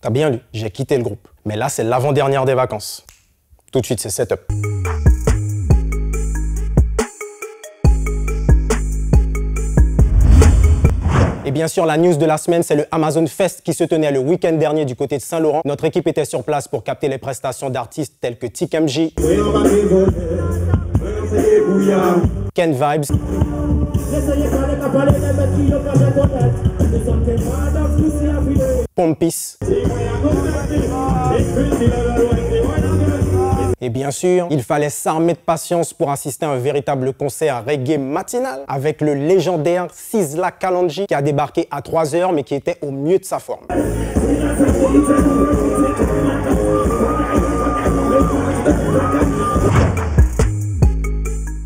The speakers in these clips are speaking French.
T'as bien lu, j'ai quitté le groupe. Mais là, c'est l'avant-dernière des vacances. Tout de suite, c'est setup. Et bien sûr, la news de la semaine, c'est le Amazon Fest qui se tenait le week-end dernier du côté de Saint-Laurent. Notre équipe était sur place pour capter les prestations d'artistes tels que TKMJ, Ken Vibes, Pompis. Et bien sûr, il fallait s'armer de patience pour assister à un véritable concert reggae matinal avec le légendaire Sizzla Kalonji qui a débarqué à 3 h mais qui était au mieux de sa forme.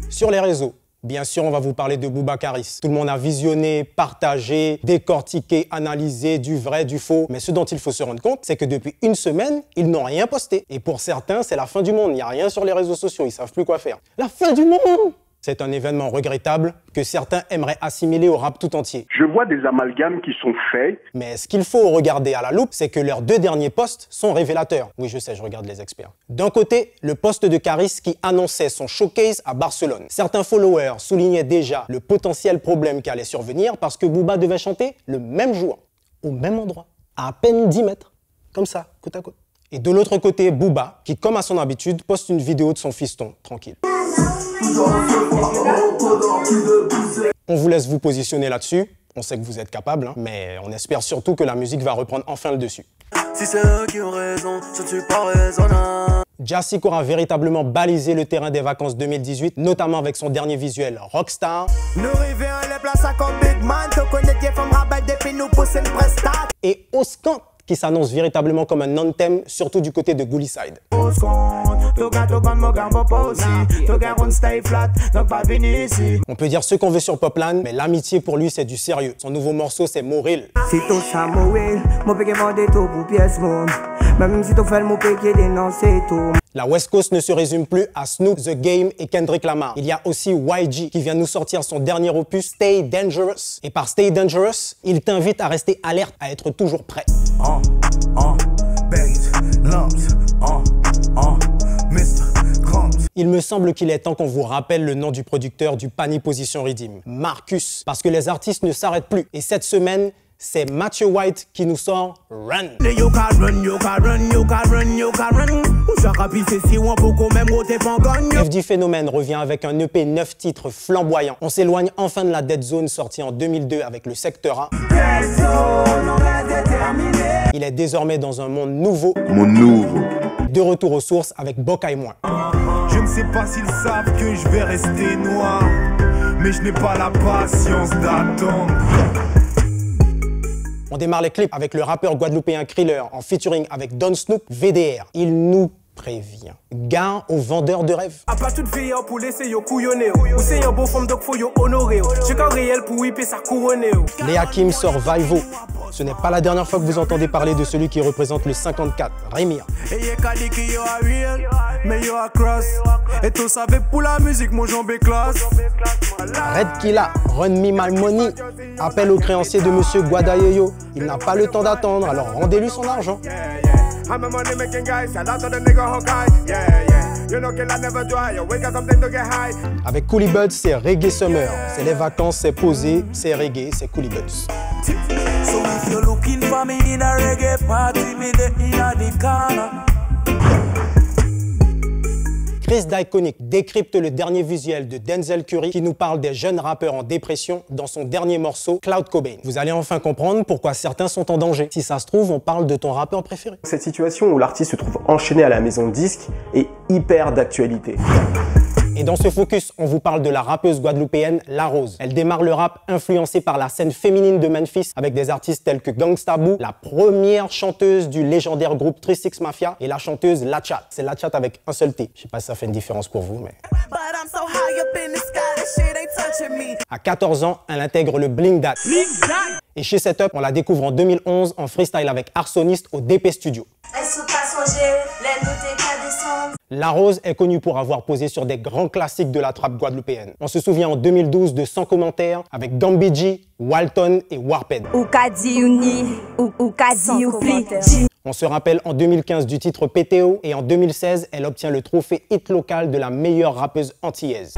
Sur les réseaux, bien sûr, on va vous parler de Boubacaris. Tout le monde a visionné, partagé, décortiqué, analysé du vrai, du faux. Mais ce dont il faut se rendre compte, c'est que depuis une semaine, ils n'ont rien posté. Et pour certains, c'est la fin du monde. Il n'y a rien sur les réseaux sociaux. Ils ne savent plus quoi faire. La fin du monde! C'est un événement regrettable que certains aimeraient assimiler au rap tout entier. Je vois des amalgames qui sont faits. Mais ce qu'il faut regarder à la loupe, c'est que leurs 2 derniers posts sont révélateurs. Oui, je sais, je regarde les experts. D'un côté, le post de Caris qui annonçait son showcase à Barcelone. Certains followers soulignaient déjà le potentiel problème qui allait survenir parce que Booba devait chanter le même jour, au même endroit, à peine 10 mètres, comme ça, côte à côte. Et de l'autre côté, Booba, qui, comme à son habitude, poste une vidéo de son fiston, tranquille. On vous laisse vous positionner là-dessus. On sait que vous êtes capable, hein, mais on espère surtout que la musique va reprendre enfin le dessus. Si c'est eux qui ont raison, je ne suis pas raisonnable. Jassy aura véritablement balisé le terrain des vacances 2018, notamment avec son dernier visuel Rockstar. Et Oscant, qui s'annonce véritablement comme un anthem, surtout du côté de Goolyside. On peut dire ce qu'on veut sur Poplan, mais l'amitié pour lui c'est du sérieux. Son nouveau morceau c'est Moril. La West Coast ne se résume plus à Snoop, The Game et Kendrick Lamar. Il y a aussi YG qui vient nous sortir son dernier opus, Stay Dangerous. Et par Stay Dangerous, il t'invite à rester alerte, à être toujours prêt. Il me semble qu'il est temps qu'on vous rappelle le nom du producteur du Pani Position Redeem, Marcus, parce que les artistes ne s'arrêtent plus. Et cette semaine, c'est Matthew White qui nous sort Run. FD Phénomène revient avec un EP 9 titres flamboyant. On s'éloigne enfin de la Dead Zone sortie en 2002 avec le Secteur A. Il est désormais dans un monde nouveau. De retour aux sources avec Bocaille Moins. Je ne sais pas s'ils savent que je vais rester noir, mais je n'ai pas la patience d'attendre. On démarre les clips avec le rappeur guadeloupéen Kriller en featuring avec Don Snoop, VDR. Il nous prévient. Gare aux vendeurs de rêves. Léa Kim sort Vaivo. Ce n'est pas la dernière fois que vous entendez parler de celui qui représente le 54, Rémir. Red Killa, Run Me My Money. Appel au créancier de Monsieur Guadayoyo. Il n'a pas le temps d'attendre, alors rendez-lui son argent. Avec Coolie Buds, c'est Reggae Summer. C'est les vacances, c'est posé, c'est reggae, c'est Coolie Buds. Chris d'Iconic décrypte le dernier visuel de Denzel Curry qui nous parle des jeunes rappeurs en dépression dans son dernier morceau, Cloud Cobain. Vous allez enfin comprendre pourquoi certains sont en danger. Si ça se trouve, on parle de ton rappeur préféré. Cette situation où l'artiste se trouve enchaîné à la maison de disques est hyper d'actualité. Et dans ce focus, on vous parle de la rappeuse guadeloupéenne La Rose. Elle démarre le rap influencée par la scène féminine de Memphis avec des artistes tels que Gangsta Boo, la première chanteuse du légendaire groupe 36 Mafia et la chanteuse La Chat. C'est La Chat avec un seul T. Je sais pas si ça fait une différence pour vous, mais... À 14 ans, elle intègre le Bling Dat. Et chez Setup, on la découvre en 2011 en freestyle avec Arsoniste au DP Studio. La Rose est connue pour avoir posé sur des grands classiques de la trappe guadeloupéenne. On se souvient en 2012 de Sans commentaire avec Gambidji, Walton et Warped. On se rappelle en 2015 du titre PTO et en 2016, elle obtient le trophée hit local de la meilleure rappeuse antillaise.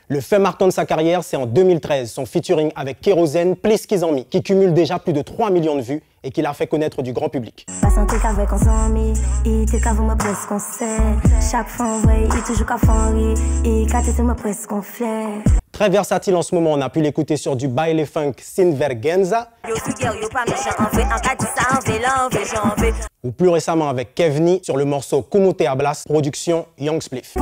Le fait marquant de sa carrière, c'est en 2013, son featuring avec Kérosène, Please Kizami, qui cumule déjà plus de 3 millions de vues et qui l'a fait connaître du grand public. Très versatile en ce moment, on a pu l'écouter sur du baile funk Sinvergüenza, ou plus récemment avec Kevni sur le morceau Kumute Hablas, production Young Spliff.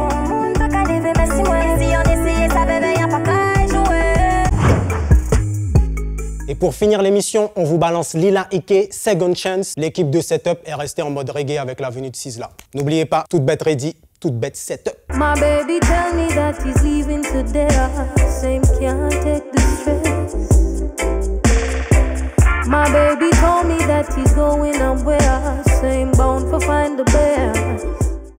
Et pour finir l'émission, on vous balance Lila Ike, Second Chance. L'équipe de Setup est restée en mode reggae avec la venue de Sizzla. N'oubliez pas, toute bête ready, toute bête setup. My baby tell me that he's leaving today. Same can't take the stress. My baby told me that he's going somewhere. Same bound for find the bear.